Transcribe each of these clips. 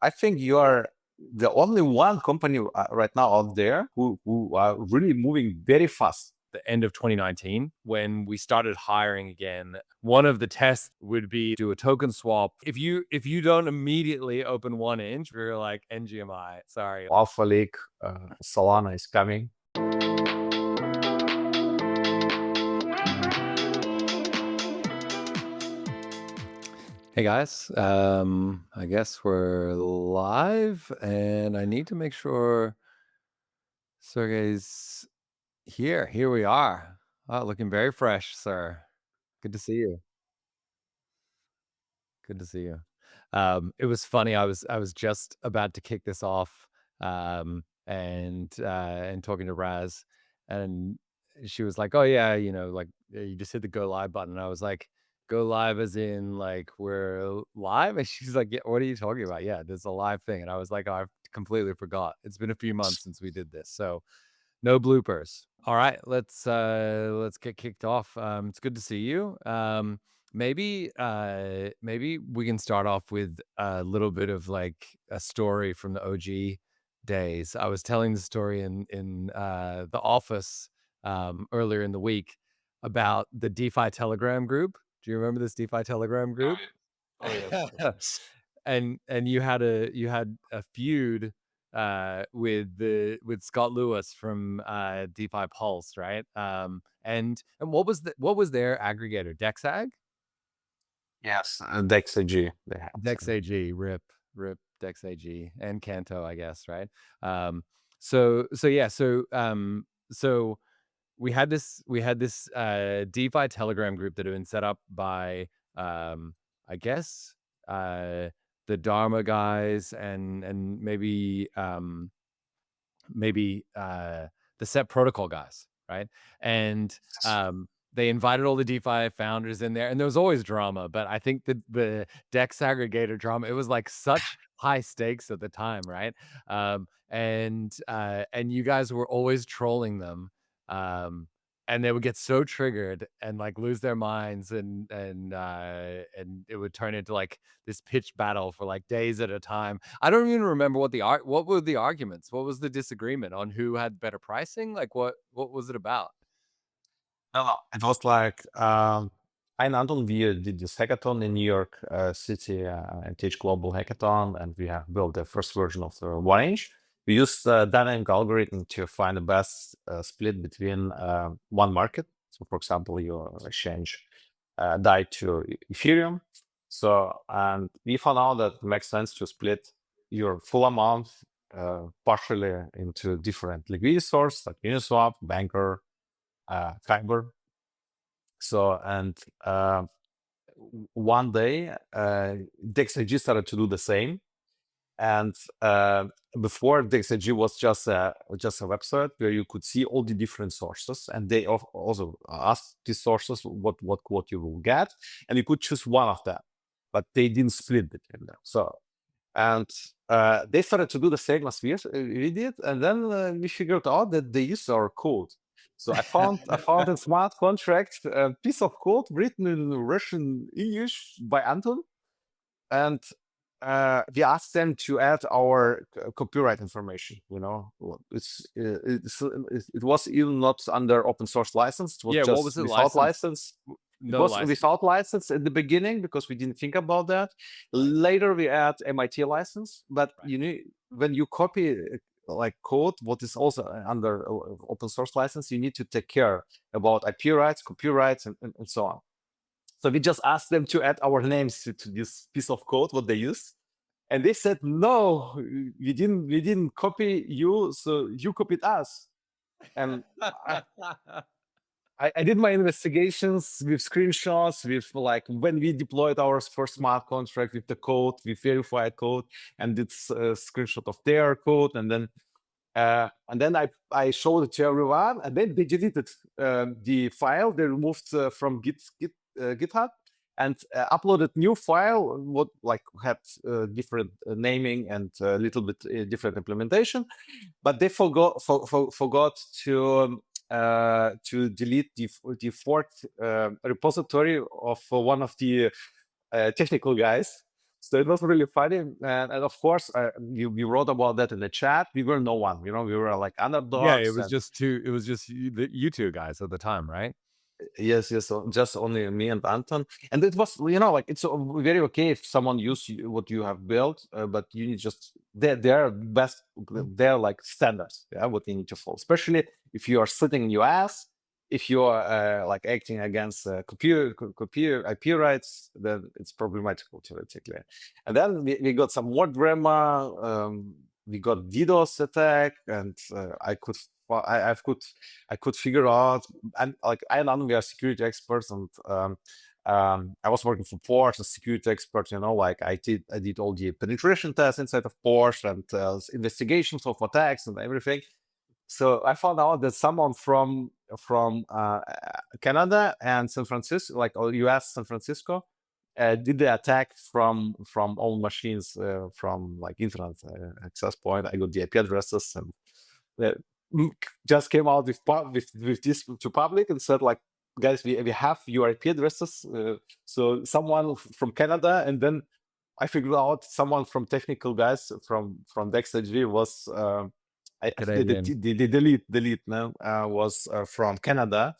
I think you are the only one company right now out there who are really moving very fast. The end of 2019, when we started hiring again, one of the tests would be do a token swap. If you don't immediately open 1inch, we're like NGMI. Sorry. Alpha League, Solana is coming. Hey guys, I guess we're live, and I need to make sure Sergej's here. Here we are. Oh, looking very fresh, sir. Good to see you. Good to see you. It was funny. I was just about to kick this off, and talking to Raz, and she was like, "Oh yeah, like you just hit the go live button." And I was like, "Go live as in like we're live?" And she's like, "Yeah, what are you talking about? Yeah, there's a live thing." And I was like, "Oh, I completely forgot. It's been a few months since we did this, so no bloopers." All right, let's get kicked off. It's good to see you. Maybe we can start off with a little bit of like a story from the OG days. I was telling the story in the office earlier in the week about the DeFi Telegram group. Do you remember this DeFi Telegram group? Oh yes. And you had a feud with Scott Lewis from DeFi Pulse, right? And what was their aggregator? DexAg? Yes, DexAG. They have DexAG, rip DexAG, and Canto, I guess, right? So we had this DeFi Telegram group that had been set up by I guess the Dharma guys and maybe the Set Protocol guys, right? And they invited all the DeFi founders in there, and there was always drama. But I think the Dex aggregator drama, it was like such high stakes at the time, right? And you guys were always trolling them. And they would get so triggered and like lose their minds, and it would turn into like this pitched battle for like days at a time. I don't even remember what were the arguments. What was the disagreement on who had better pricing? Like what was it about? No, it was like I and Anton, we did this hackathon in New York City, NTH Global Hackathon, and we have built the first version of the 1inch. We used dynamic algorithm to find the best split between one market. So, for example, your exchange DAI to Ethereum. So, and we found out that it makes sense to split your full amount partially into different liquidity sources like Uniswap, Banker, Fiber. So, and one day, DexAG started to do the same. And before, DexAG was just a website where you could see all the different sources, and they also asked these sources what quote you will get, and you could choose one of them, but they didn't split between them. So, and they started to do the same as we did, and then we figured out that they used our code. So I found a smart contract, a piece of code written in Russian English by Anton, and we asked them to add our copyright information. It was even not under open source license. It was Yeah, what just was it without license. It No was license. without license at the beginning because we didn't think about that. Later we add MIT license, but when you copy like code, what is also under open source license, you need to take care about IP rights, copyrights, and so on. So we just asked them to add our names to this piece of code, what they use. And they said, no, we didn't copy you, so you copied us. And I did my investigations with screenshots, with like when we deployed our first smart contract with the code, with verified code, and it's a screenshot of their code, and then I showed it to everyone, and then they deleted the file. They removed from GitHub and uploaded new file, what like had different naming and a little bit different implementation, but they forgot to delete the forked repository of one of the technical guys. So it was really funny, and of course, you wrote about that in the chat. We were no one, we were like Yeah, underdogs, and it was just you two guys at the time, right? yes, yes, so just only me and Anton, and it was, like it's very okay if someone use what you have built, but you need just they're best, they're like standards, yeah, what you need to follow, especially if you are sitting in US, if you are like acting against computer IP rights, then it's problematical theoretically. And then we got some more drama. We got DDoS attack, and I could figure out, and like I and we are security experts, and I was working for Porsche as security expert. Like I did all the penetration tests inside of Porsche, and investigations of attacks and everything. So I found out that someone from Canada and San Francisco, like US San Francisco, did the attack from all machines, from like internet access point. I got the IP addresses, and uh, just came out with this to public and said, like, guys, we have your IP addresses. So someone from Canada, and then I figured out someone from technical guys from DexAG was Canadian. the delete now was from Canada,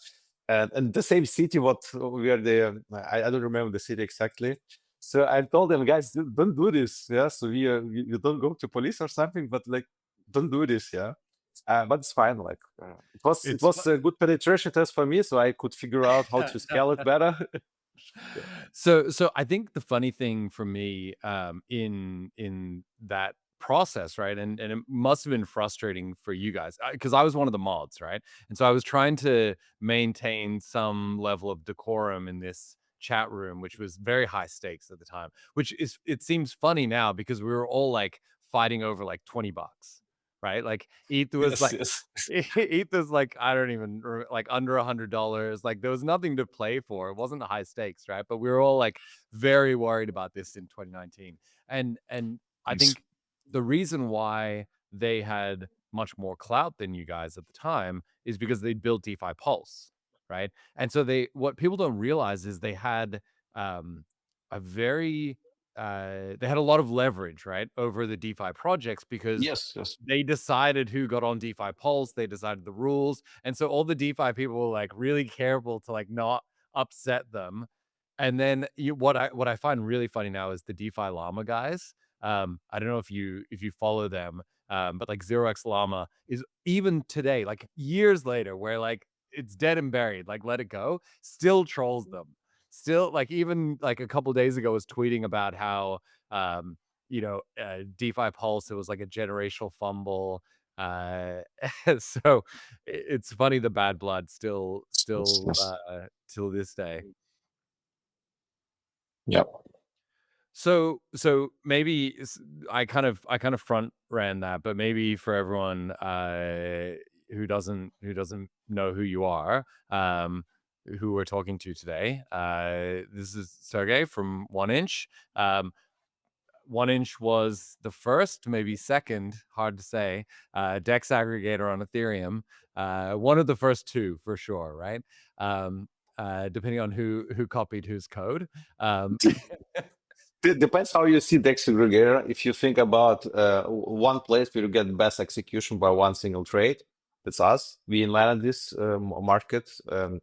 and the same city what we are there. I don't remember the city exactly. So I told them, guys, don't do this. Yeah, so you don't go to police or something, but like, don't do this. Yeah. But it's fine. Like, it It's was a good penetration test for me, so I could figure out how to scale it better. Yeah. So I think the funny thing for me, in that process, right, and it must have been frustrating for you guys, because I was one of the mods, right, and so I was trying to maintain some level of decorum in this chat room, which was very high stakes at the time. Which is, it seems funny now because we were all like fighting over like $20, right? Like ETH was Yes, like yes. ETH is like, I don't even like under $100. Like there was nothing to play for. It wasn't high stakes, right? But we were all like very worried about this in 2019. And I Yes. think the reason why they had much more clout than you guys at the time is because they built DeFi Pulse, right? And so what people don't realize is they had um a very they had a lot of leverage, right, over the DeFi projects because Yes, yes. they decided who got on DeFi Pulse, they decided the rules, and so all the DeFi people were, like, really careful to, like, not upset them, and then what I find really funny now is the DeFi Llama guys. I don't know if you follow them, but, like, 0x Llama is even today, like, years later, where, like, it's dead and buried, like, let it go, still trolls them. Still, like, even, like, a couple days ago was tweeting about how, um, DeFi Pulse, it was like a generational fumble. Uh, so it's funny the bad blood Yes, yes. till this day. Yeah. So maybe I kind of front ran that, but maybe for everyone who doesn't know who you are, who we're talking to today, this is Sergey from 1inch. 1inch was the first, maybe second, hard to say, DEX aggregator on Ethereum. One of the first two for sure, right? Um, Depending on who copied whose code. Um, Depends how you see the aggregator. If you think about one place where you get best execution by one single trade, that's us. We invented this market and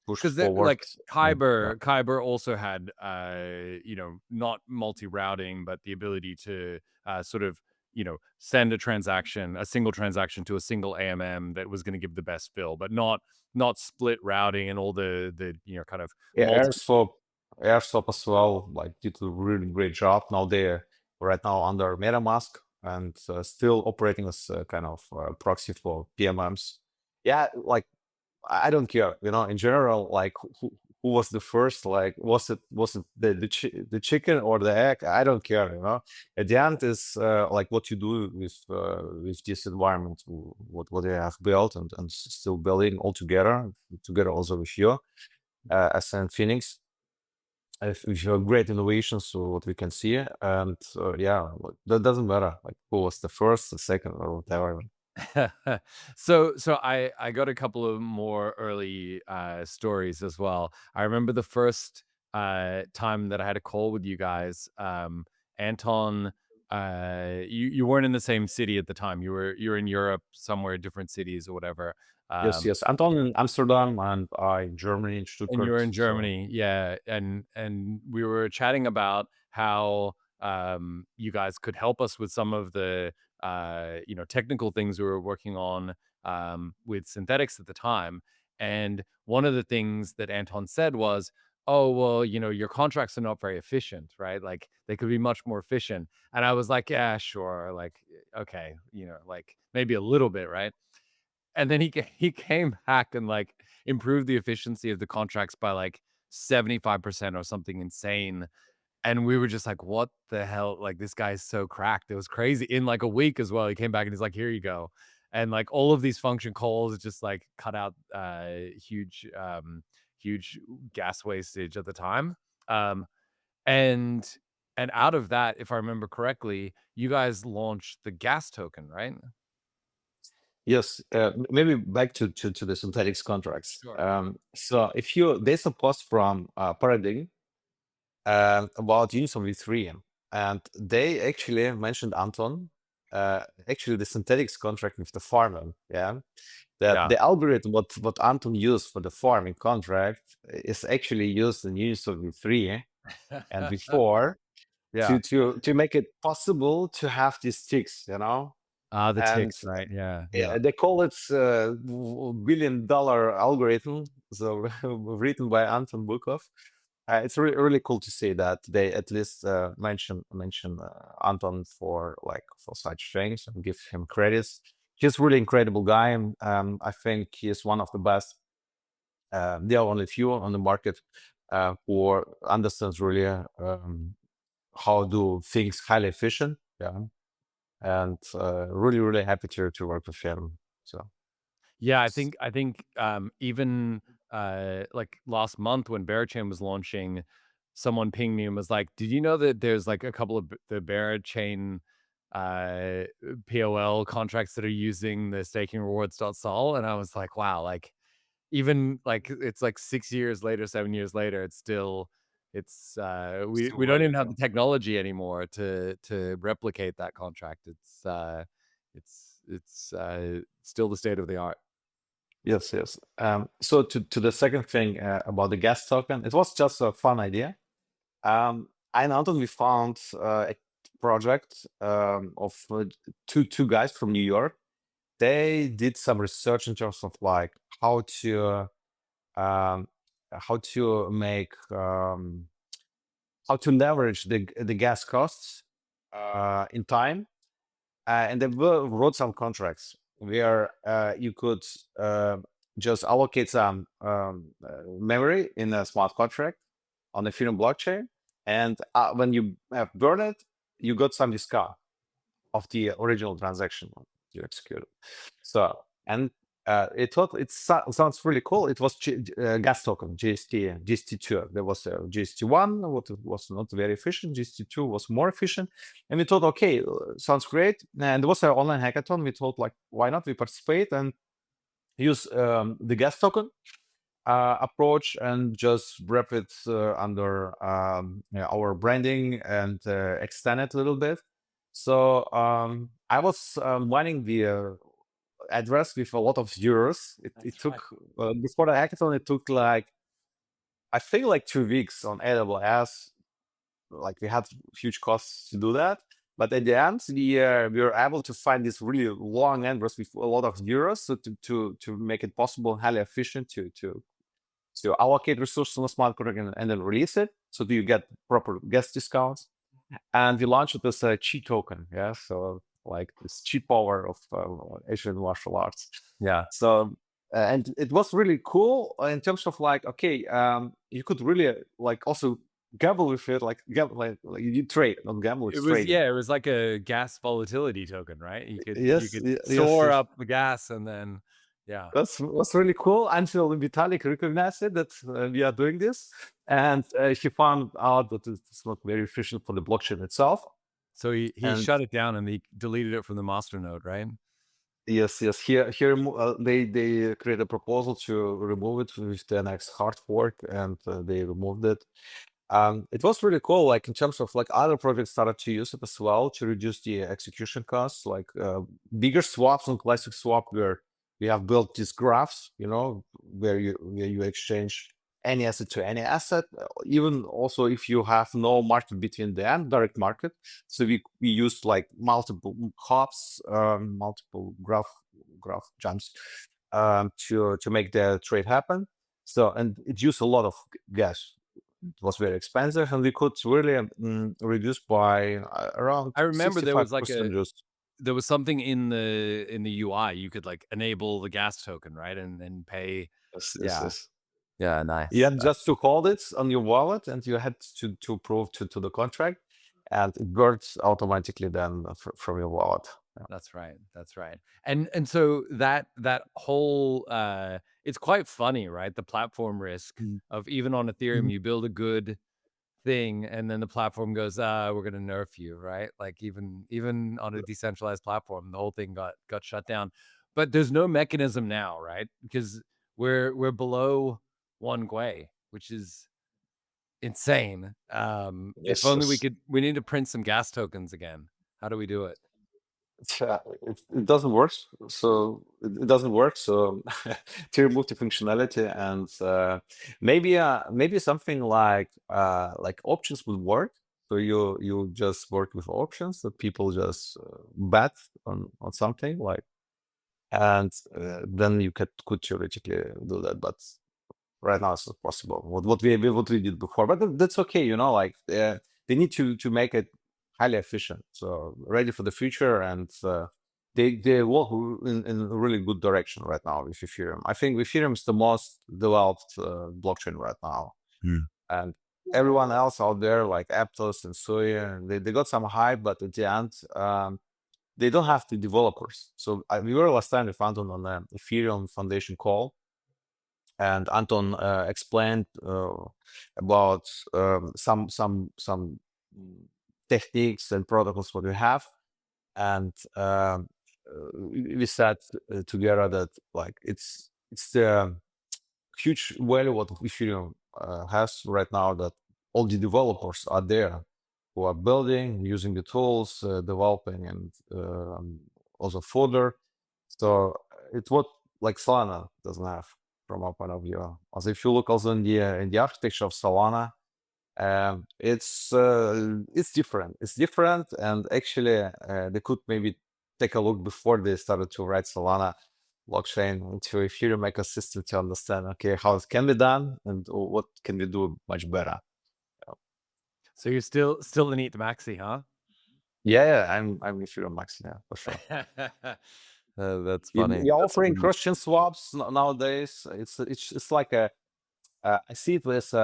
pushed Because forward. like Yeah. Kyber also had not multi-routing, but the ability to sort of send a single transaction to a single AMM that was going to give the best fill, but not split routing and all the kind of Yeah, multi. Airswap as well, like did a really great job. Now they're right now under MetaMask and still operating as a kind of proxy for PMMs. Yeah, like I don't care, in general, like who was the first, like was it the chicken or the egg? I don't care. At the end is like what you do with this environment, what they have built and still building all together also with you as Infinex. If you have great innovations, so what we can see, and yeah, that doesn't matter, like who was the first, the second, or whatever. So I got a couple of more early stories as well. I remember the first time that I had a call with you guys, Anton, you weren't in the same city at the time. You were in Europe somewhere, different cities or whatever. Yes, Um, yes. Anton in Amsterdam and I in Germany, in and you Stuttgart. were in So Germany, yeah, and we were chatting about how you guys could help us with some of the technical things we were working on with Synthetix at the time. And one of the things that Anton said was, "Oh, well, your contracts are not very efficient, right? Like they could be much more efficient." And I was like, "Yeah, sure, like okay, like maybe a little bit, right?" And then he came back and, like, improved the efficiency of the contracts by, like, 75% or something insane, and we were just like, "What the hell?" Like, this guy's so cracked. It was crazy. In, like, a week as well, he came back and he's like, "Here you go." And, like, all of these function calls just, like, cut out, huge gas wastage at the time. Um, and and out of that, if I remember correctly, you guys launched the gas token, right? yes, maybe back to the Synthetix contracts. Sure. So if you there's a post from Paradigm about Uniswap V3, and they actually mentioned Anton. Actually, the Synthetix contract with the farmer, yeah, that Yeah. the algorithm what Anton used for the farming contract is actually used in Uniswap V3 and before Yeah. to make it possible to have these ticks, you know, Ah, the and ticks, right? Yeah, yeah. they call it $1 billion algorithm, so written by Anton Bukov. It's really cool to see that they at least mention Anton for for such things and give him credits. He's really incredible guy, and I think he's one of the best. There are only few on the market who understands really how do things highly efficient. Yeah, and really happy to work with him. So Yeah, I think, even, like, last month when Berachain was launching, someone pinged me and was like, "Did you know that there's, like, a couple of the Berachain, uh, POL contracts that are using the staking rewards.sol?" And I was like, "Wow," like, even, like, it's, like, 6 years later, 7 years later, it's still we still we don't running. even have Yeah. the technology anymore to replicate that contract. It's still the state of the art. Yes, yes. So to the second thing about the gas token, it was just a fun idea. I and Anton, we found a project of two guys from New York. They did some research in terms of like um, how to make how to leverage the gas costs in time, and they wrote some contracts where you could just allocate some memory in a smart contract on the Ethereum blockchain, and when you burn it, you got some discount of the original transaction you executed. So, and sounds really cool. It was gas token GST2. There was a GST1, what was not very efficient. GST2 was more efficient, and we thought, okay, sounds great. And there was an online hackathon. We thought, like, why not we participate and use the gas token approach and just wrap it under our branding and extend it a little bit. So I was mining the address with a lot of zeros. It That's right. took before the hackathon. It took like I think like 2 weeks on AWS. Like we had huge costs to do that, but at the end we were able to find this really long address with a lot of zeros, so to make it possible, highly efficient to allocate resources on a smart contract and then release it. So do you get proper gas discounts? And we launched it as a cheat token. Yeah, so like this cheat power of Asian martial arts. Yeah. So and it was really cool in terms of like, okay, you could really like also gamble with it, like gamble, like you trade, not gamble, It it's was trading. yeah, it was like a gas volatility token, right? You Yes, could yes, soar yes. up the gas and then yeah. That's was really cool until Vitalik recognized it that we are doing this, and he found out that it's not very efficient for the blockchain itself. So he And shut it down and he deleted it from the master node, right? Yes. They create a proposal to remove it with the next hard fork, and they removed it. It was really cool, like in terms of like other projects started to use it as well to reduce the execution costs, like bigger swaps on classic swap where we have built these graphs, where you exchange any asset to any asset, even also if you have no market between them, direct market. So we used like multiple hops, multiple graph jumps to make the trade happen. So, and it used a lot of gas. It was very expensive, and we could really reduce by around I remember there was like 65% just. there was something in the UI, you could like enable the gas token, right? And pay. Yes, yes, Yeah. yes. Yeah, You nice. had just to hold it on your wallet, and you had to prove to the contract, and it burns automatically then from your wallet. Yeah. That's right. That's right. And so that whole it's quite funny, right? The platform risk Mm. of even on Ethereum, Mhm. you build a good thing and then the platform goes, we're gonna nerf you, right? Like even on a decentralized platform, the whole thing got shut down. But there's no mechanism now, right? Because we're below 1 Gwei, which is insane. If Yes, only yes. we need to print some gas tokens again. How do we do it? It doesn't work. So it doesn't work. So to remove the functionality, and maybe something like options would work. So you just work with options that people just bet on something like, and then you could theoretically do that. But right now it's not possible. What we did before, but that's okay. Like they need to make it highly efficient, so ready for the future, and they walk in a really good direction right now with Ethereum. I think Ethereum is the most developed blockchain right now, and everyone else out there like Aptos and Soya, they got some hype, but at the end. They don't have the developers. So we were last time with Anton on the Ethereum Foundation call, and Anton explained about some mm, techniques and protocols what we have, and we said together that like it's the huge value what Ethereum has right now, that all the developers are there who are building, using the tools, developing, and also further. So it's what like Solana doesn't have from our point of view. Also, if you look also in the architecture of Solana, it's different. It's different, and actually, they could maybe take a look before they started to write Solana blockchain into Ethereum ecosystem to understand, okay, how it can be done and what can we do much better. So you're still in Eat the Maxi, huh? Yeah, I'm Ethereum Max, yeah, for sure. That's funny. We're That's offering funny. cross-chain swaps nowadays. It's like I see it as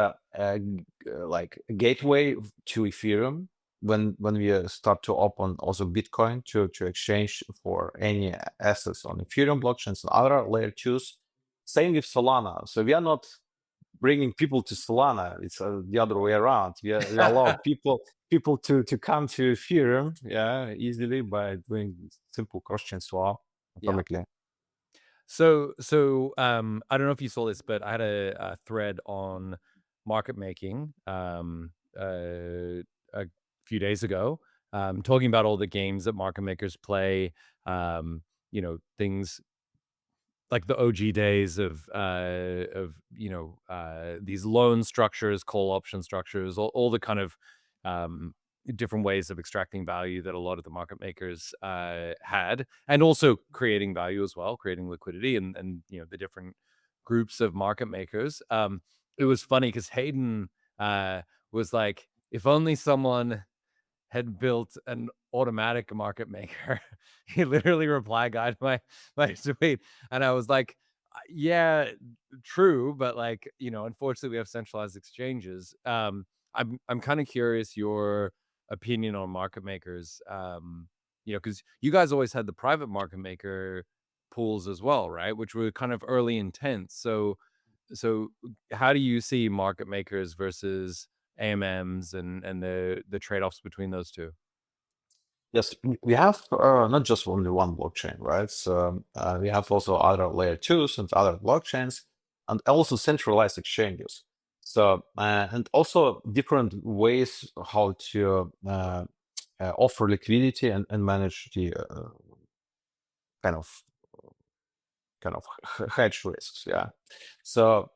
like a gateway to Ethereum when we start to open also Bitcoin to exchange for any assets on Ethereum blockchains and other layer twos. Same with Solana. So we are not bringing people to Solana. It's the other way around. We allow people to come to Ethereum, yeah, easily by doing simple cross-chain swap Yeah. atomically. So I don't know if you saw this, but I had a thread on market making a few days ago, talking about all the games that market makers play. Things like the OG days of these loan structures, call option structures, all the kind of um, different ways of extracting value that a lot of the market makers had, and also creating value as well, creating liquidity, and the different groups of market makers. It was funny because Hayden was like, if only someone had built an automatic market maker. He literally reply guide my tweet, and I was like, yeah, true, but like unfortunately, we have centralized exchanges." I'm kind of curious your opinion on market makers. Because you guys always had the private market maker pools as well, right? Which were kind of early intense. So how do you see market makers versus AMMs and the trade-offs between those two? Yes, we have not just only one blockchain, right? So we have also other layer twos and other blockchains, and also centralized exchanges. So and also different ways how to offer liquidity and manage the kind of hedge risks. Yeah. So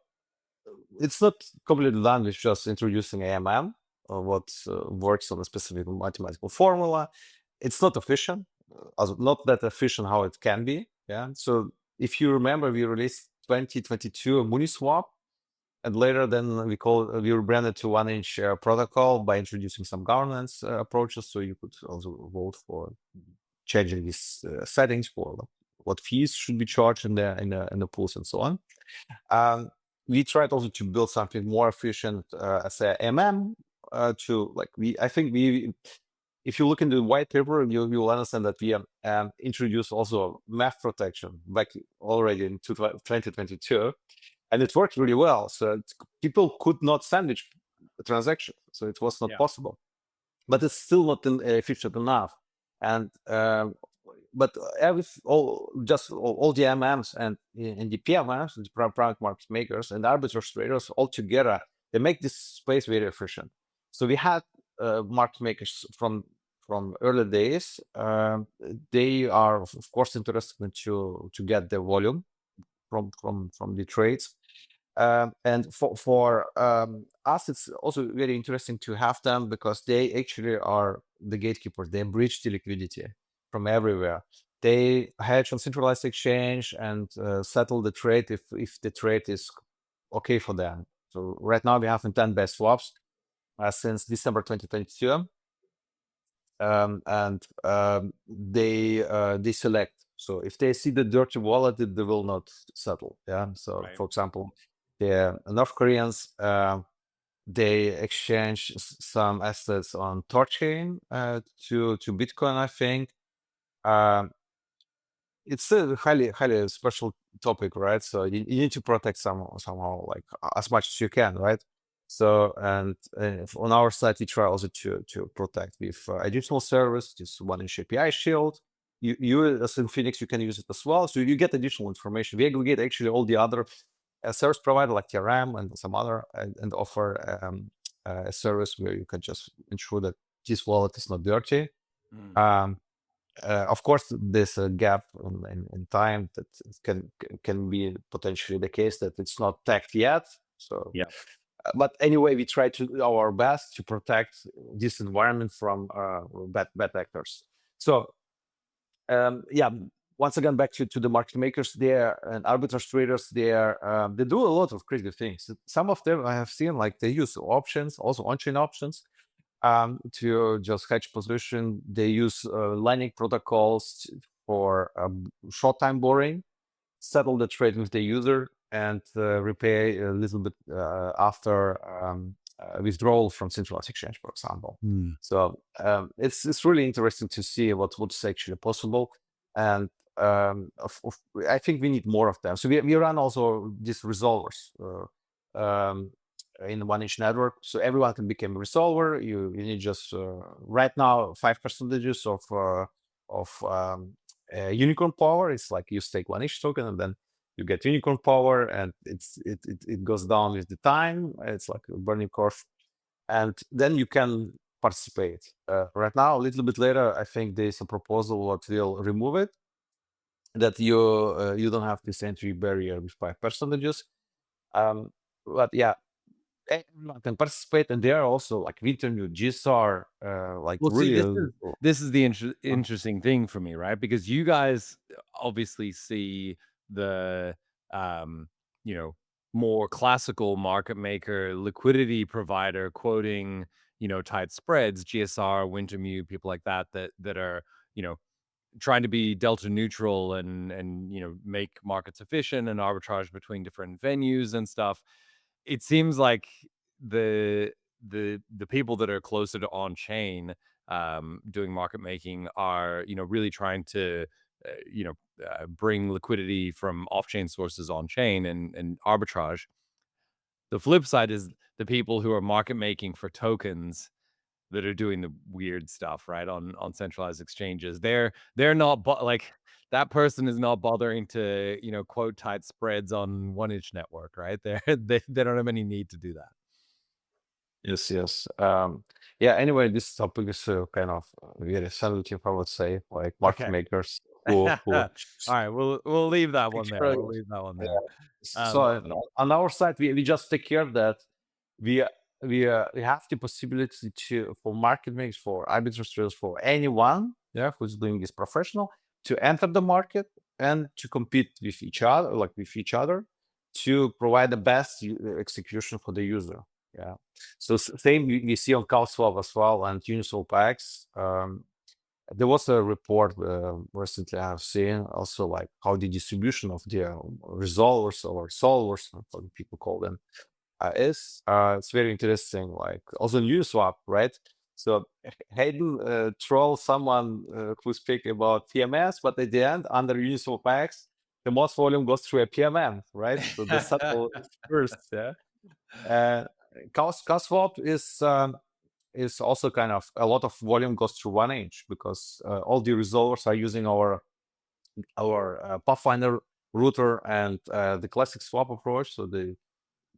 it's not completely done with just introducing AMM, what works on a specific mathematical formula. It's not efficient, not that efficient how it can be. Yeah. So if you remember, we released 2022 Uniswap, and later then we rebranded to 1inch protocol by introducing some governance approaches. So you could also vote for changing these settings for what fees should be charged in the pools and so on. We tried also to build something more efficient as a MM to like I think we if you look into the white paper, you'll understand that we introduced also math protection back already in 2022, and it worked really well. So people could not sandwich the transaction, so it was not Yeah. possible. But it's still not efficient enough. And but all the MMs and the PMMs, the private market makers and arbitrage traders all together, they make this space very efficient. So we had market makers from early days. They are of course interested to get the volume from the trades. And for us, it's also very interesting to have them because they actually are the gatekeepers. They bridge the liquidity from everywhere. They hedge on centralized exchange and settle the trade if the trade is okay for them. So right now we have intent-based swaps since December 2022, and they select. So if they see the dirty wallet, they will not settle. Yeah. So Right. for example, the North Koreans they exchange some assets on Torchain to Bitcoin, I think. Um, it's a highly special topic, right? So you need to protect somehow like as much as you can, right? So and on our side we try also to protect with additional service, this 1inch API shield. You as Infinex, you can use it as well, so you get additional information. We aggregate actually all the other service provider like TRM and some other and offer a service where you can just ensure that this wallet is not dirty. Mm. um, of course, there's a gap in time that can be potentially the case that it's not tagged yet. So, Yeah. but anyway, we try to do our best to protect this environment from bad actors. So, yeah, once again, back to the market makers there and arbitrage traders there, they do a lot of crazy things. Some of them I have seen, like they use options, also on-chain options, to just hedge position. They use Lightning protocols for short time borrowing, settle the trade with the user, and repay a little bit after withdrawal from centralized exchange, for example. Mm. So it's really interesting to see what's actually possible, and I think we need more of them. So we run also these resolvers. In the 1inch network, so everyone can become a resolver. You need just right now 5% of unicorn power. It's like you stake 1inch token and then you get unicorn power, and it goes down with the time. It's like a burning curve, and then you can participate. Right now, a little bit later, I think there's a proposal that will remove it, that you don't have this entry barrier with 5%. But yeah, everyone can participate, and they are also like winter new GSR, like Well, see, really. this is the interesting thing for me, right? Because you guys obviously see the um, you know, more classical market maker, liquidity provider quoting, tight spreads, GSR, Wintermute, people like that are, trying to be delta neutral and make markets efficient and arbitrage between different venues and stuff. It seems like the the people that are closer to on chain doing market making are really trying to bring liquidity from off chain sources on chain and arbitrage. The flip side is the people who are market making for tokens, that are doing the weird stuff, right, on centralized exchanges. They're not like that person is not bothering to, quote tight spreads on 1inch network, right? They don't have any need to do that. Yes, yes. Yeah, anyway, this topic is kind of very sensitive, I would say, like market Okay. makers who All right, we'll leave that one there. actually, We'll leave that one yeah. there. So Um, on our side, we just take care that we we have the possibility to for market makers, for arbitrators, for anyone, yeah, who's doing this professional, to enter the market and to compete with each other, to provide the best execution for the user. Yeah. So same we see on CowSwap as well and Uniswap X. There was a report recently I've seen also like how the distribution of the resolvers or solvers, what people call them, is. It's very interesting. Like also Uniswap, right? So Hayden troll someone who speak about PMS, but at the end, under Uniswap X, the most volume goes through a PMM, right? So the settle is first. Yeah. Uh, CowSwap is also kind of a lot of volume goes through 1inch because all the resolvers are using our Pathfinder router and the classic swap approach. So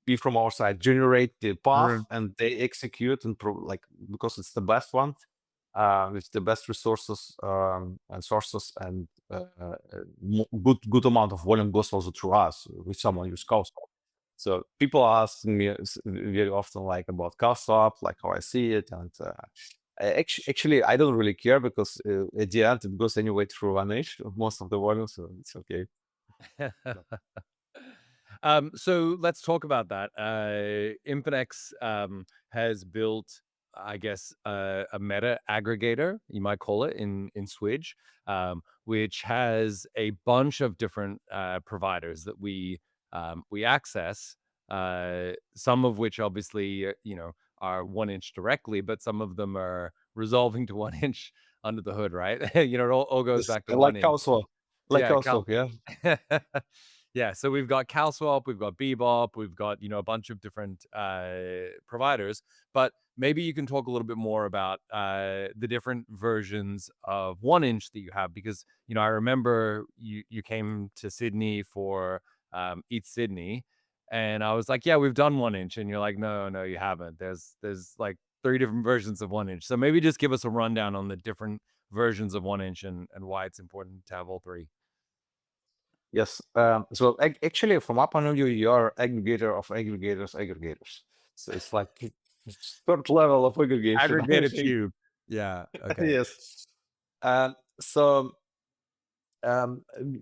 we from our side generate the path Mhm. and they execute and like because it's the best one with the best resources and sources and good amount of volume goes also through us with someone use CowSwap. So people ask me very often like about CowSwap, like how I see it, and actually I don't really care because at the end it goes anyway through 1inch most of the volume, so it's okay. So let's talk about that. Infinex has built, I guess, a meta aggregator, you might call it, in Swidge, which has a bunch of different providers that we access. Some of which obviously, are 1inch directly, but some of them are resolving to 1inch under the hood, right? It all goes Yes, back to I like 1inch. CowSwap, Yeah, Cal. yeah. Yeah, so we've got CalSwap, we've got Bebop, we've got, a bunch of different providers, but maybe you can talk a little bit more about the different versions of 1inch that you have, because, I remember you came to Sydney for Eat Sydney, and I was like, yeah, we've done 1inch, and you're like, no, no, you haven't. There's like 3 different versions of 1inch. So maybe just give us a rundown on the different versions of 1inch and why it's important to have all 3. Yes. So actually, from my point of view, you are aggregator of aggregators. So it's like third level of aggregation, I Aggregated think. cube. Yeah, okay. Yes. So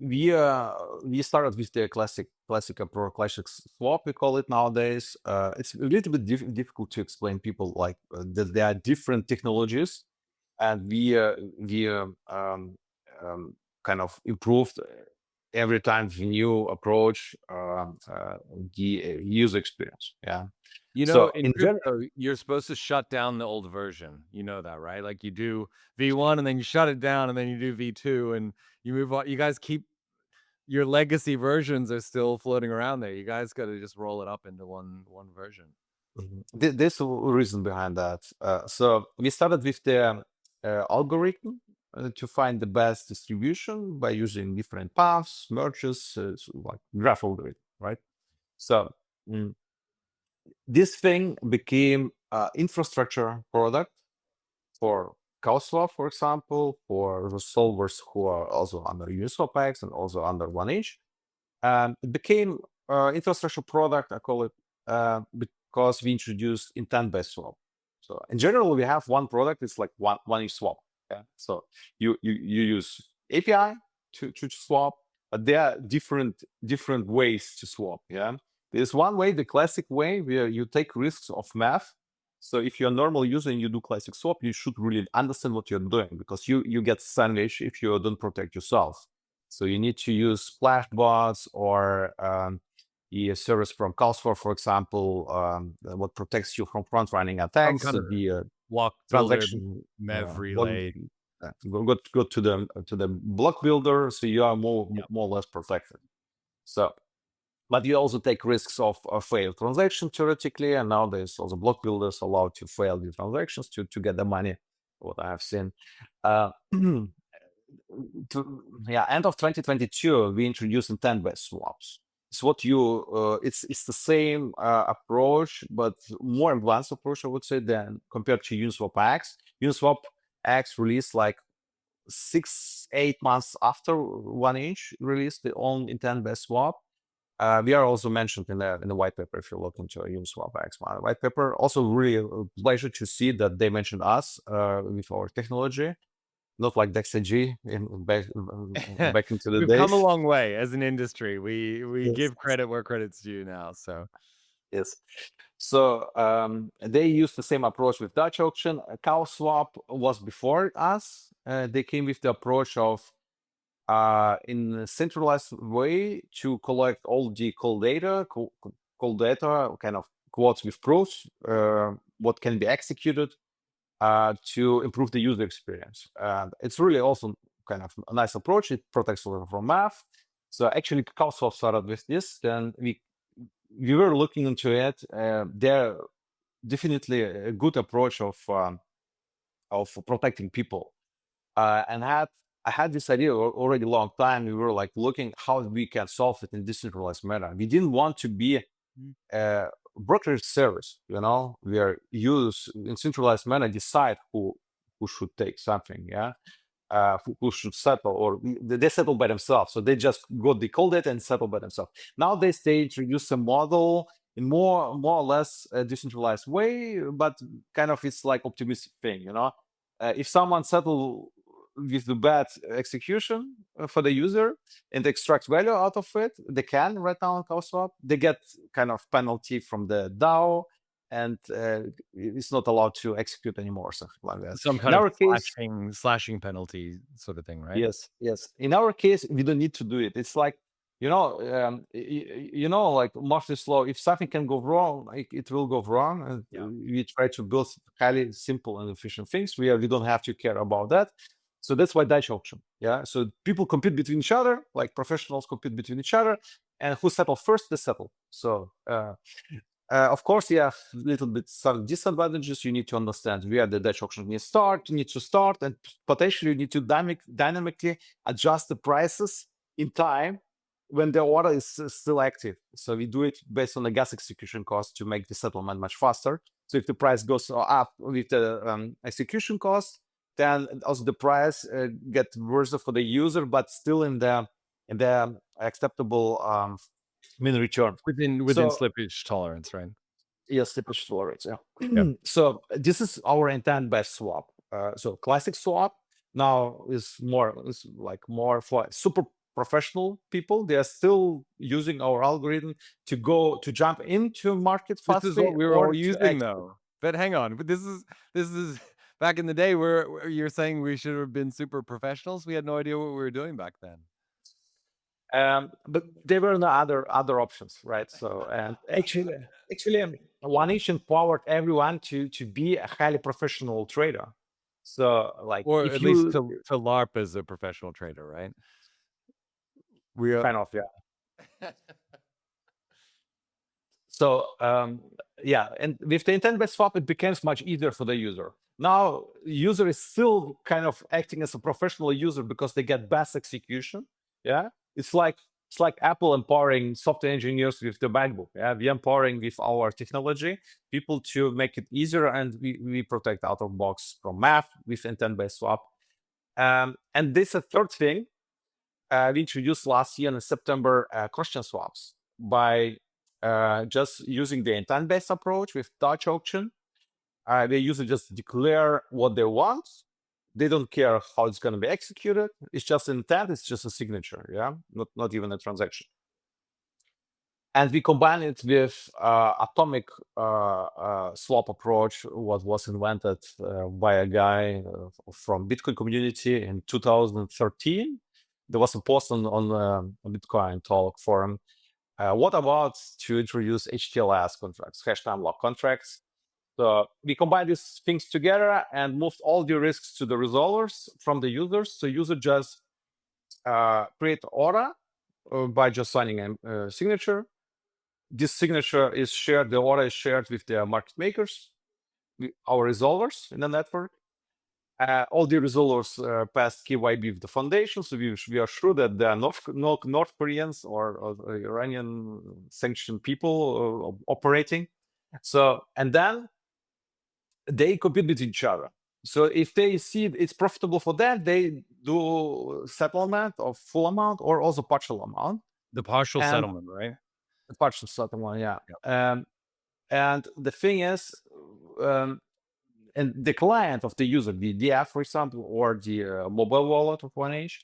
we started with the classic approach, classic swap we call it nowadays. It's a little bit difficult to explain people like that there are different technologies, and we kind of improved every time with new approach the user experience. Yeah. So In in general. crypto, you're supposed to shut down the old version. You know that, right? Like you do V1 and then you shut it down and then you do V2 and you move on. You guys keep your legacy versions are still floating around there. You guys got to just roll it up into one version. Mhm. There's a reason behind that. So we started with the algorithm to find the best distribution by using different paths, merges, so like graph algorithm, right? So mm, this thing became infrastructure product for CowSwap, for example, for the solvers who are also under Uniswap X and also under 1inch. It became infrastructure product, I call it, because we introduced intent-based swap. So in general, we have one product. It's like one-inch swap. Yeah. So you use API to swap, but there are different ways to swap. Yeah. There's one way, the classic way, where you take risks of math. So if you're a normal user and you do classic swap, you should really understand what you're doing because you get sandwich if you don't protect yourself. So you need to use splash bots or the service from CalSwap, for example, what protects you from front-running Some attacks. kind So of the block builder, transaction Mev block, relay. go to the block builder, so you are more Yep. more or less protected. So but you also take risks of a failed transaction theoretically, and now there's also block builders allowed to fail the transactions to get the money, what I have seen. End of 2022, we introduced intent-based swaps. It's what you, it's the same approach, but more advanced approach, I would say, than compared to Uniswap X. Uniswap X released like 6-8 months after 1inch released their own intent-based swap. We are also mentioned in the white paper if you look into a Uniswap X white paper. Also, really a pleasure to see that they mentioned us with our technology, not like DexAG back into the We've days. come a long way as an industry. We Yes. give credit where credit's due now. So Yes. So they used the same approach with Dutch auction. Cow Swap was before us. They came with the approach of in a centralized way to collect all the call data, kind of quotes with proofs, what can be executed to improve the user experience. It's really also kind of a nice approach. It protects from math. So actually, CowSwap started with this. Then we were looking into it. They're definitely a good approach of protecting people. And I had this idea already a long time. We were like looking how we can solve it in decentralized manner. We didn't want to be a brokerage service, we are used in centralized manner, decide who should take something, who should settle, or they settle by themselves. So they just got the call data and settle by themselves. Nowadays they introduce a model in more or less a decentralized way, but kind of it's like optimistic thing, if someone settle with the bad execution for the user and extract value out of it, they can right now on CowSwap. They get kind of penalty from the DAO, and it's not allowed to execute anymore, something like that. some In kind of our case, slashing penalty sort of thing, right? yes. In our case, we don't need to do it. It's like, like Murphy's law. If something can go wrong, it will go wrong. And Yeah. we try to build highly simple and efficient things. We don't have to care about that. So that's why Dutch auction. Yeah. So people compete between each other, like professionals compete between each other, and who settle first, they settle. So of course, you have a little bit some disadvantages. You need to understand where the Dutch auction needs to start, and potentially you need to dynamically adjust the prices in time when the order is still active. So we do it based on the gas execution cost to make the settlement much faster. So if the price goes up with the execution cost, then also the price gets worse for the user, but still in the acceptable mean return. Within So slippage tolerance, right? yes, slippage tolerance. Yeah. Yeah. So this is our intent-based swap. So classic swap now is more for super professional people. They are still using our algorithm to jump into market This is fastly what we were or all to using exit. though. But hang on, but this is back in the day where you're saying we should have been super professionals. We had no idea what we were doing back then. But there were no other options, right? So and actually, 1inch empowered everyone to be a highly professional trader. So like Or if at least you to LARP as a professional trader, right? We are kind of So and with the intent-based swap, it becomes much easier for the user. Now, user is still kind of acting as a professional user because they get best execution. Yeah, it's like Apple empowering software engineers with the MacBook. Yeah, we empowering with our technology people to make it easier, and we protect out of box from math with intent-based swap. And this is a third thing we introduced last year in September, cross-chain swaps by just using the intent-based approach with Dutch auction. The user just declare what they want. They don't care how it's going to be executed. It's just intent. It's just a signature. Yeah, not even a transaction. And we combine it with atomic swap approach, what was invented by a guy from Bitcoin community in 2013. There was a post on a Bitcoin talk forum. What about to introduce HTLS contracts, hash time lock contracts? So we combine these things together and moved all the risks to the resolvers from the users. So user just create order by just signing a signature. this signature is shared, the order is shared with the market makers, our resolvers in the network. All the resolvers pass KYB with the foundation, so we are sure that there are North Koreans or Iranian sanctioned people operating. So, and then they compete with each other. So if they see it's profitable for them, they do settlement of full amount or also partial amount. The partial And settlement, right? the partial settlement, yeah. Yep. And the thing is, and the client of the user, the DF, for example, or the mobile wallet of 1H,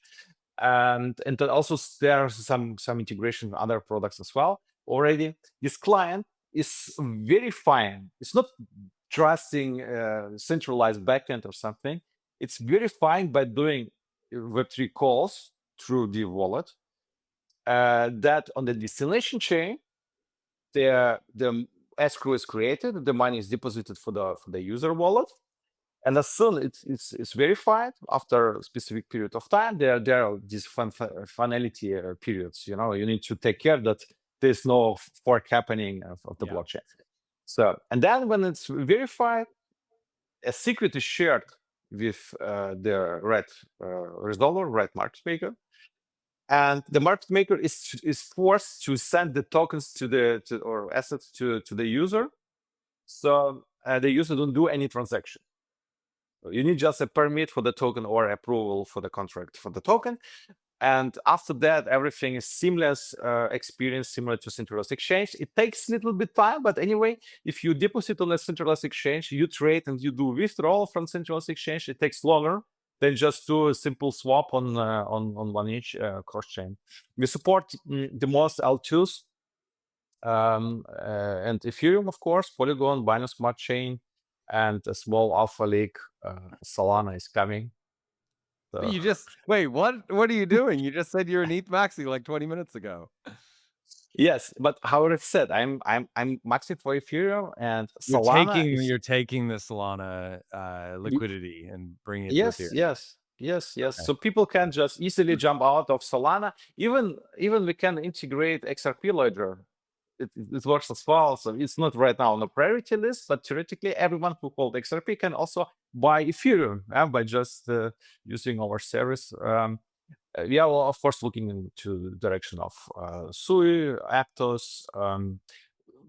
and then also there's some integration with other products as well already. This client is verifying. It's not trusting centralized backend or something. It's verifying by doing Web3 calls through the wallet that on the destination chain, the escrow is created, the money is deposited for the user wallet, and as soon it's verified after a specific period of time, there are these finality periods. You need to take care that there's no fork happening of the blockchain. So, and then when it's verified, a secret is shared with the right resolver, right market maker, and the market maker is forced to send the tokens or assets to the user. So the user don't do any transaction. You need just a permit for the token or approval for the contract for the token. And after that, everything is seamless experience, similar to centralized exchange. It takes a little bit time, but anyway, if you deposit on a centralized exchange, you trade and you do withdrawal from centralized exchange, it takes longer than just do a simple swap on 1H cross chain. We support the most L2s and Ethereum, of course, Polygon, Binance Smart Chain, and a small alpha leak. Solana is coming. But you just wait. What are you doing? You just said you're an ETH maxi like 20 minutes ago. Yes, but however said, I'm maxing for Ethereum, and Solana is You're taking the Solana liquidity and bringing it to Ethereum. yes. Okay. So people can just easily jump out of Solana. Even we can integrate XRP ledger. It works as well. So it's not right now on the priority list, but theoretically, everyone who holds XRP can also buy Ethereum by just using our service. We are, of course, looking into the direction of Sui, Aptos.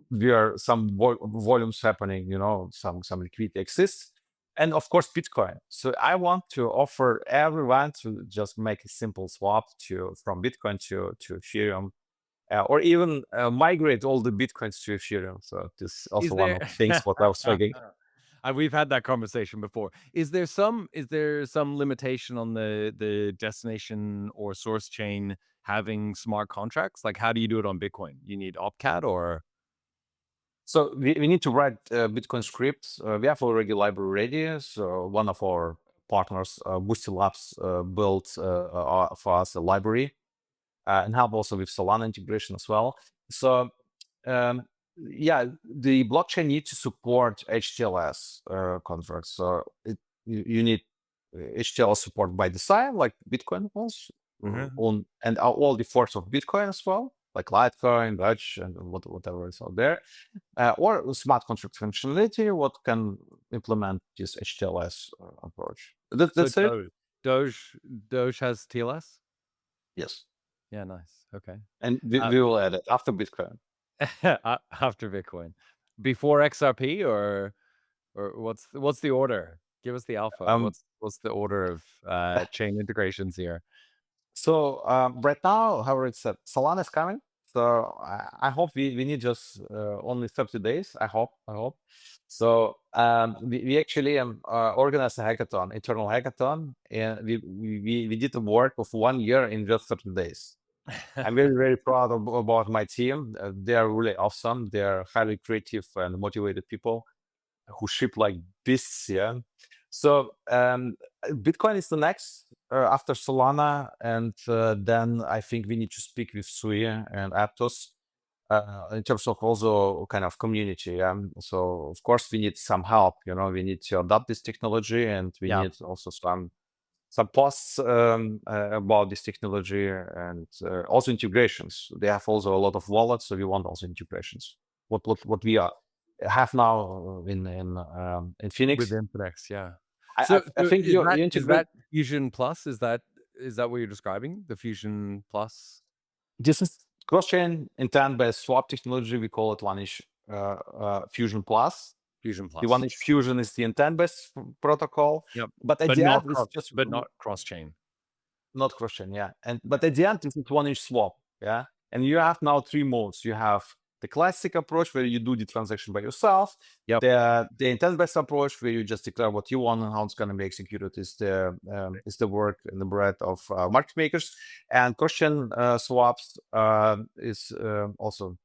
There are some volumes happening, some liquidity exists. And of course, Bitcoin. So I want to offer everyone to just make a simple swap from Bitcoin to Ethereum, or even migrate all the Bitcoins to Ethereum. So this is also one of the things what I was thinking. We've had that conversation before. Is there some limitation on the destination or source chain having smart contracts? Like, how do you do it on Bitcoin? You need opcat or? So we need to write Bitcoin scripts. We have already library ready. So one of our partners, Boosty Labs, built for us a library and help also with Solana integration as well. So yeah, the blockchain needs to support HTLS contracts. So you need HTLS support by design, like Bitcoin was, and all the forks of Bitcoin as well, like Litecoin, Dutch, and whatever is out there, or smart contract functionality, what can implement this HTLS approach. That's it. Doge has TLS? Yes. Yeah, nice. Okay. And we will add it after Bitcoin. After Bitcoin. Before XRP or what's the order? Give us the alpha. What's the order of chain integrations here? So right now, however, it's Solana is coming. So I hope we need just only 30 days. I hope. So we actually organized a hackathon, internal hackathon, and we did the work of 1 year in just 30 days. I'm very, very proud about my team. They are really awesome. They are highly creative and motivated people who ship like this. Yeah. So Bitcoin is the next after Solana, and then I think we need to speak with Sui and Aptos in terms of also kind of community. So of course we need some help. We need to adopt this technology, and we need also some some posts about this technology, and also integrations. They have also a lot of wallets, so we want also integrations. What we have now in With Phoenix. Infinex, yeah. I, So I think is you is integrate. that Fusion Plus? Is that what you're describing? The Fusion Plus? This is cross-chain intent-based swap technology. We call it one-inch Fusion Plus. Fusion The Plus. one-inch Fusion is the intent-based protocol, Yep. but at the end, it's just But not cross-chain. not cross-chain, yeah. But at the end, it's a one-inch swap, yeah. And you have now three modes. You have the classic approach where you do the transaction by yourself. Yep. The intent-based approach where you just declare what you want and how it's going to be executed is the work and the bread of market makers. And cross-chain swaps is also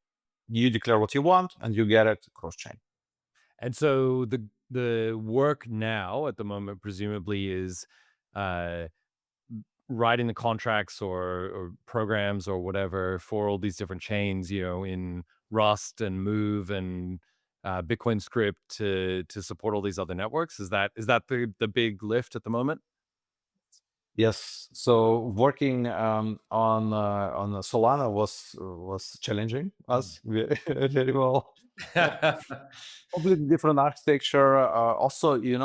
you declare what you want and you get it cross-chain. And so the work now at the moment presumably is uh writing the contracts or programs or whatever for all these different chains, in Rust and Move and Bitcoin script to support all these other networks. Is that the big lift at the moment? Yes. So working on Solana was challenging us very well. Uh, Completely different architecture. Also, you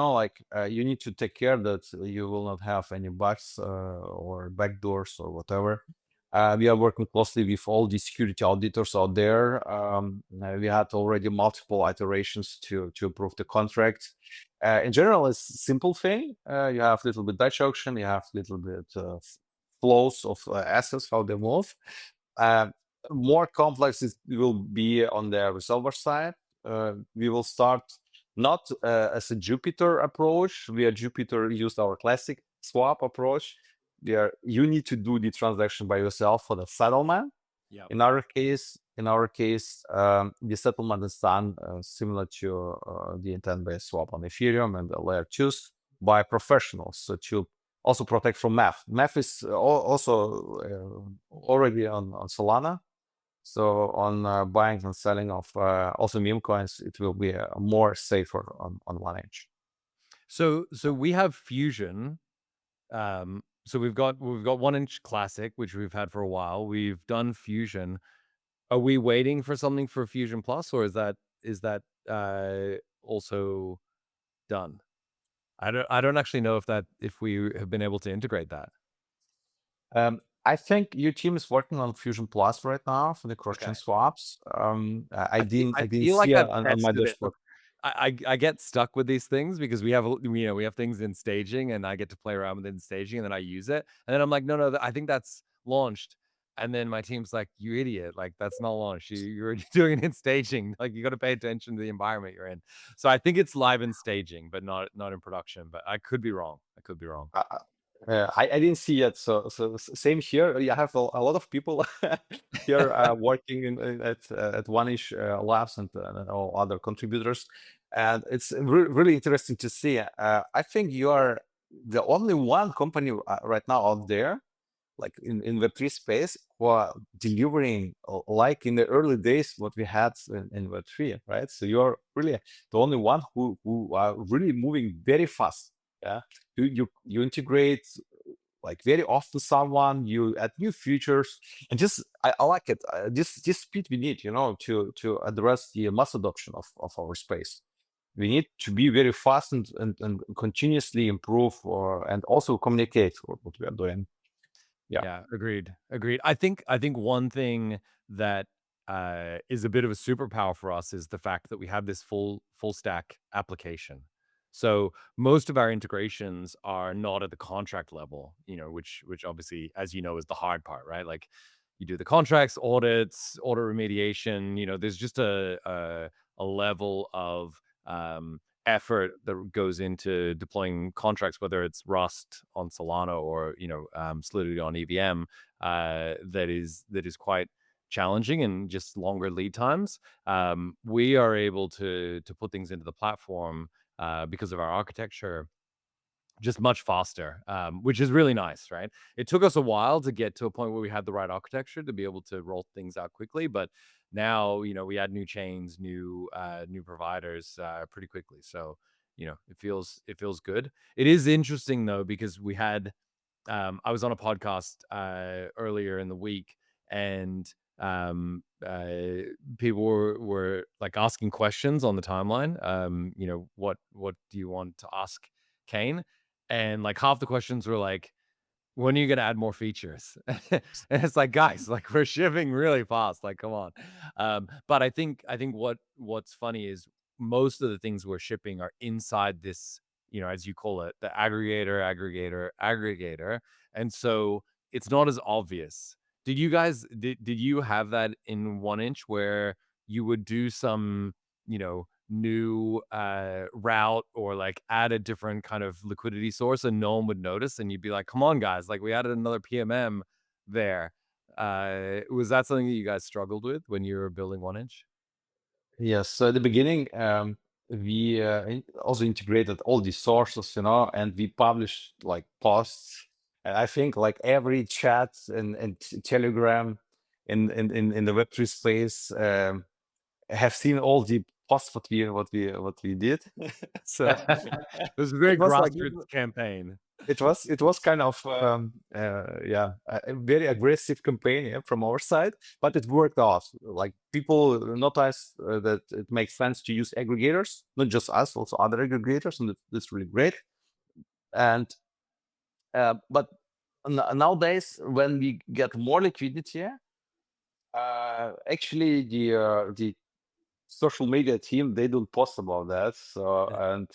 need to take care that you will not have any bugs or backdoors or whatever. We are working closely with all the security auditors out there. We had already multiple iterations to approve the contract. In general, it's a simple thing. You have a little bit Dutch auction, you have a little bit flows of assets, how they move. Uh, More complex it will be on the resolver side. We will start not as a Jupyter approach. We at Jupyter used our classic swap approach. You need to do the transaction by yourself for the settlement. Yep. In our case, the settlement is done similar to the intent-based swap on Ethereum and the layer 2s by professionals. So to also protect from math. Math is also already on Solana. So on buying and selling of also meme coins, it will be more safer on one edge. So we have Fusion. So we've got 1-inch classic, which we've had for a while. We've done Fusion. Are we waiting for something for Fusion Plus, or is that also done? I don't actually know if we have been able to integrate that. I think your team is working on Fusion Plus right now for the Okay. cross-chain swaps. I I didn't feel see like it I've on my tested it. dashboard. Look, I get stuck with these things because we have things in staging, and I get to play around with it in staging, and then I use it, and then I'm like, no, I think that's launched, and then my team's like, you idiot, like that's not launched. You're doing it in staging. Like you got to pay attention to the environment you're in. So I think it's live in staging, but not in production. But I could be wrong. I could be wrong. Uh, I didn't see it. So same here. I have a lot of people here working at One-ish Labs and all other contributors, and it's really interesting to see. I think you are the only one company right now out there, like in Web3 space, who are delivering like in the early days what we had in Web3, right? So you're really the only one who are really moving very fast. Yeah, you integrate like very often someone, you add new features, and just I like it. This speed we need, to address the mass adoption of our space. We need to be very fast and continuously improve and also communicate what we are doing. Yeah. Yeah, agreed. I think one thing that is a bit of a superpower for us is the fact that we have this full stack application. So most of our integrations are not at the contract level, which obviously, as you know, is the hard part, right? Like you do the contracts, audits, audit remediation. There's just a level of effort that goes into deploying contracts, whether it's Rust on Solana or Solidity on EVM, that is quite challenging and just longer lead times. We are able to put things into the platform because of our architecture just much faster, which is really nice, right? It took us a while to get to a point where we had the right architecture to be able to roll things out quickly, but now we add new chains, new providers pretty quickly. So it feels good. It is interesting though, because we had I was on a podcast earlier in the week, and um, uh, people were like asking questions on the timeline. What do you want to ask Kain? And like half the questions were like, when are you gonna add more features? And it's like, guys, like we're shipping really fast. Like, come on. But I think what's funny is most of the things we're shipping are inside this, as you call it, the aggregator. And so it's not as obvious. Did you have that in 1inch where you would do some, new route, or like add a different kind of liquidity source, and no one would notice, and you'd be like, come on guys, like we added another PMM there? Was that something that you guys struggled with when you were building 1inch? Yes, so at the beginning, we also integrated all these sources, and we published like posts. And I think like every chat and Telegram in the Web3 space have seen all the posts what we did. So It was a very it was like grassroots campaign. it was kind of yeah, a very aggressive campaign, yeah, from our side, but it worked out. Like people noticed that it makes sense to use aggregators, not just us, also other aggregators, and that's really great. And but nowadays, when we get more liquidity, actually the social media team, they don't post about that. So, and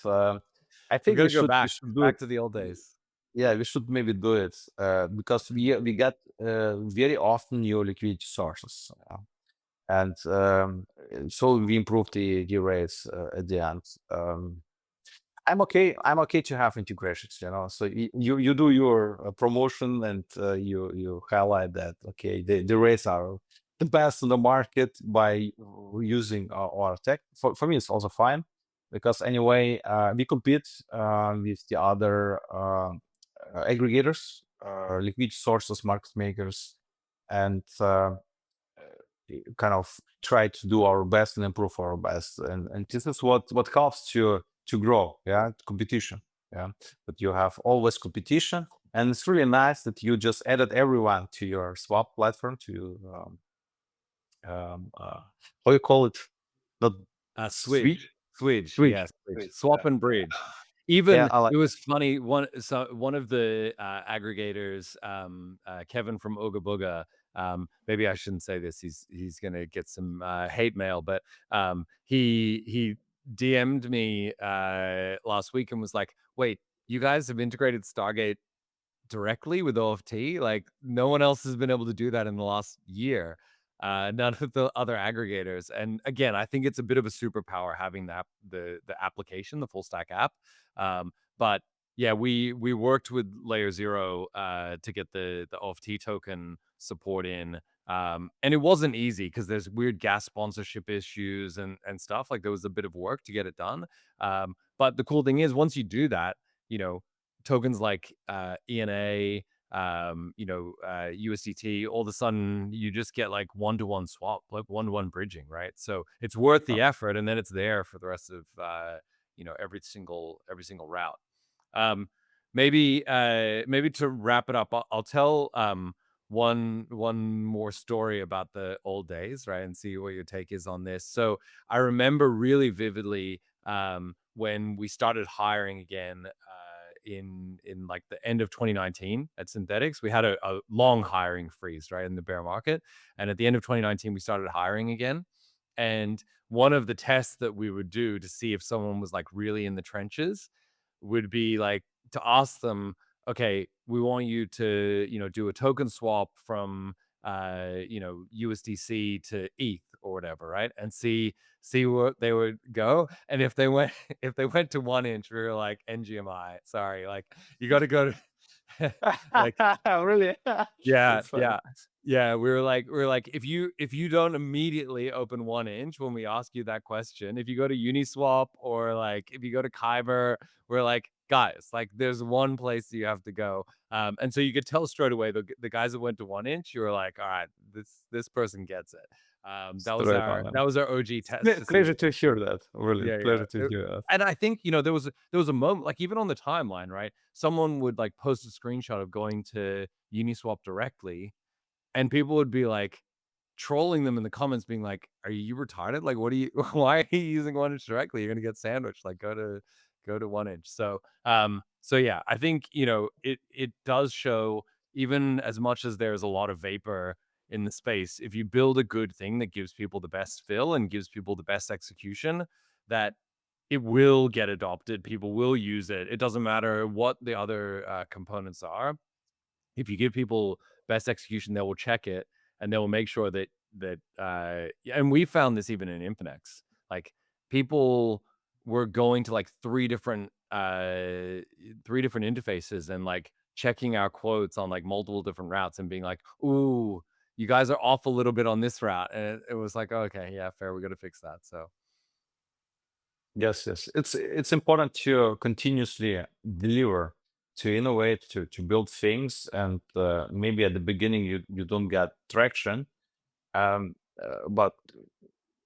I We're think we gonna go should we back should do it. back to the old days. Yeah, we should maybe do it because we get very often new liquidity sources, and so we improve the rates at the end. I'm okay. I'm okay to have integrations, So you do your promotion, and you highlight that, okay, the rates are the best on the market by using our tech. For me, it's also fine because anyway, we compete with the other aggregators, liquidity sources, market makers, and kind of try to do our best and improve our best. And this is what helps to grow, yeah, competition, yeah. But you have always competition, and it's really nice that you just added everyone to your swap platform, to how you call it, not Swidge. switch Swidge, switch yes, Swidge. switch, Swap and bridge. yeah, Even I like it that. was funny, one of the, aggregators, Kevin from Ooga Booga, maybe I shouldn't say this, he's gonna get some, hate mail, but, he DM'd me, last week and was like, "Wait, you guys have integrated Stargate directly with OFT? Like, no one else has been able to do that in the last year. None of the other aggregators." And again, I think it's a bit of a superpower having the application, the full stack app. But yeah, we worked with Layer Zero to get the OFT token support in. And it wasn't easy because there's weird gas sponsorship issues and stuff. Like there was a bit of work to get it done. But the cool thing is, once you do that, you know, tokens like ENA, USDT, all of a sudden you just get like one-to-one swap, like one-to-one bridging, right? So it's worth the effort, and then it's there for the rest of every single route. Um, maybe to wrap it up, I'll tell one more story about the old days, right, and see what your take is on this. So I remember really vividly when we started hiring again in like the end of 2019 at Synthetix. We had a long hiring freeze, right, in the bear market, and at the end of 2019 we started hiring again. And one of the tests that we would do to see if someone was like really in the trenches would be like to ask them, okay, we want you to, do a token swap from USDC to ETH or whatever, right? And see what they would go. And if they went if they went to 1inch, we were like, NGMI, sorry, like you got to go to like Really. yeah, That's funny. yeah. Yeah, we were like, if you don't immediately open 1inch when we ask you that question, if you go to Uniswap or like if you go to Kyber, we're like, guys, like there's one place you have to go. And so you could tell straight away the guys that went to 1inch, you were like, all right, this person gets it. That was Straight on. our OG test to see. Pleasure to hear that. Really, Yeah, pleasure to yeah. hear that. And I think, there was a moment, like, even on the timeline, right? Someone would, like, post a screenshot of going to Uniswap directly, and people would be, like, trolling them in the comments being like, "Are you retarded? Like, what are you why are you using 1inch directly? You're gonna get sandwiched. Like, go to 1inch." So yeah, I think, it does show, even as much as there's a lot of vapor in the space, if you build a good thing that gives people the best fill and gives people the best execution, that it will get adopted. People will use it. It doesn't matter what the other components are. If you give people best execution, they will check it and they will make sure that and we found this even in Infinex. Like, people were going to like three different interfaces and like checking our quotes on like multiple different routes and being like, "Ooh, you guys are off a little bit on this route." And it was like, "Okay, yeah, fair. We got to fix that." So Yes, yes. It's important to continuously deliver, to innovate, to build things, and maybe at the beginning you don't get traction, but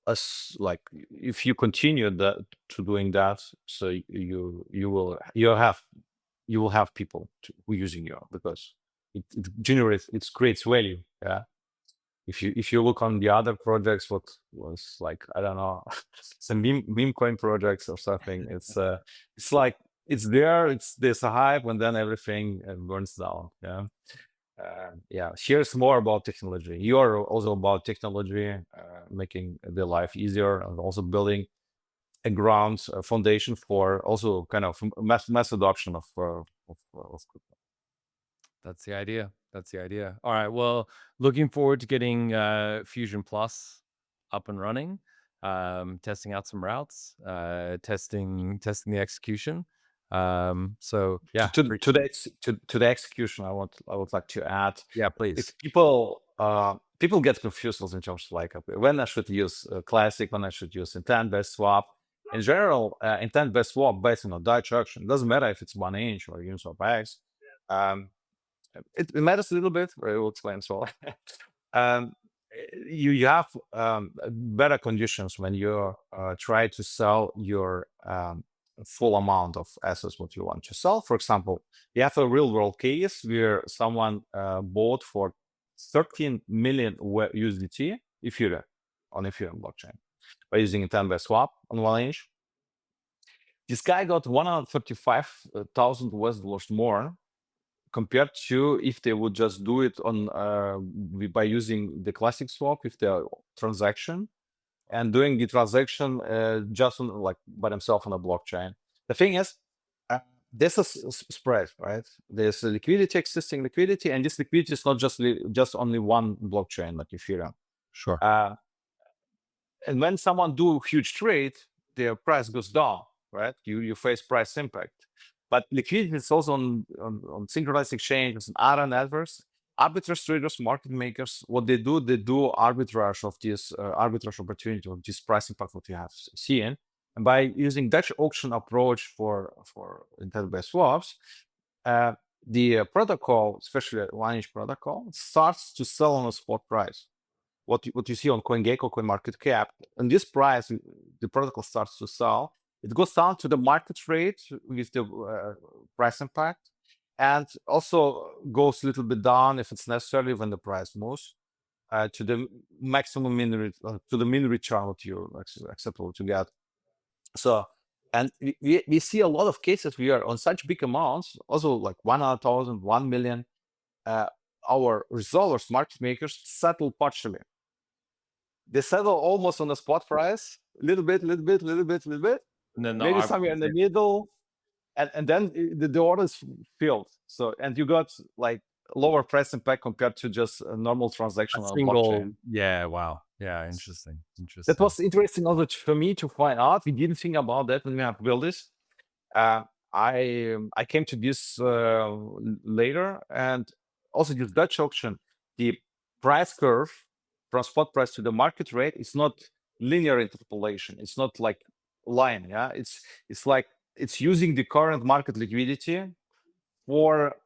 as like if you continue that to doing that, so you will have people who using you because it creates value. Yeah. If you look on the other projects, what was like, I don't know, some meme coin projects or something, it's like it's there, there's a hype, and then everything burns down. Yeah. Yeah, here's more about technology. You are also about technology, making the life easier, and also building a foundation for also kind of mass adoption of crypto. that's the idea. That's the idea. All right. Well, looking forward to getting Fusion Plus up and running, testing out some routes, testing the execution. So yeah, To the execution, I would like to add, yeah, please. if people get confused also in terms of like when I should use classic, when I should use intent-based swap. In general, intent-based swap based on a Dutch auction, it doesn't matter if it's 1inch or Uniswap X. It matters a little bit. I will explain as well. um, you have better conditions when you try to sell your full amount of assets what you want to sell. For example, you have a real world case where someone bought for 13 million USDT Ethereum on Ethereum blockchain by using a 10 by swap on 1inch. This guy got 135,000 US dollars more compared to if they would just do it on by using the classic swap with the transaction and doing the transaction just on, like by themselves on a blockchain. The thing is, there's a spread, right? There's a liquidity, existing liquidity, and this liquidity is not just only one blockchain like Ethereum. Sure. And when someone do huge trade, their price goes down, right? You face price impact. But liquidity is also on synchronized exchanges and other networks. Arbitrage traders, market makers, what they do arbitrage of this arbitrage opportunity of this price impact what you have seen. And by using Dutch auction approach for intent-based swaps, the protocol, especially 1inch protocol, starts to sell on a spot price. What you see on CoinGecko, CoinMarketCap, and this price, the protocol starts to sell. It goes down to the market rate with the price impact, and also goes a little bit down if it's necessary when the price moves to the maximum to the min return what you're acceptable to get. So, and we see a lot of cases we are on such big amounts, also like 100,000, 1 million. Our resolvers, market makers, settle partially. They settle almost on the spot price, little bit, And then maybe somewhere in the middle, and then the order is filled. So, and you got like lower price impact compared to just a normal transaction on blockchain. Yeah, wow. Yeah, interesting. That was interesting also for me to find out. We didn't think about that when we have built this. I came to this later, and also this Dutch auction, the price curve from spot price to the market rate is not linear interpolation. It's not like line. Yeah, it's like it's using the current market liquidity for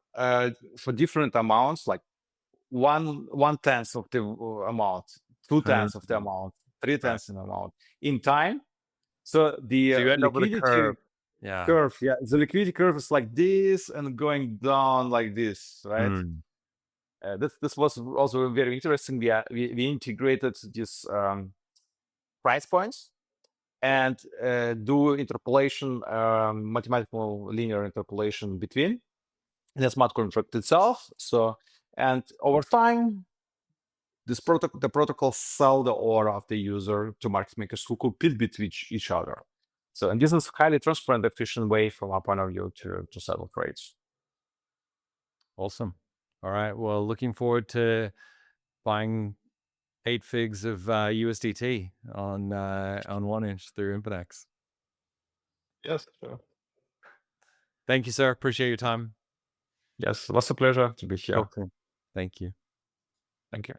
different amounts, like one tenth of the amount 2/10 of the Mm. amount, 3/10 Right. in amount in time. So the So you end up with a liquidity curve. Yeah. curve, yeah, the liquidity curve is like this and going down like this, right? Mm. This was also very interesting. We integrated these price points and do interpolation, mathematical linear interpolation between the smart contract itself. So, and over time, the protocol sell the aura of the user to market makers who compete between each other. So, and this is highly transparent, efficient way from our point of view to settle trades. Awesome. All right. Well, looking forward to buying 8 figs of USDT on 1inch through Infinex. Yes, sure. Thank you, sir. Appreciate your time. Yes, it was a pleasure to be here. Talk soon. Thank you. Thank you.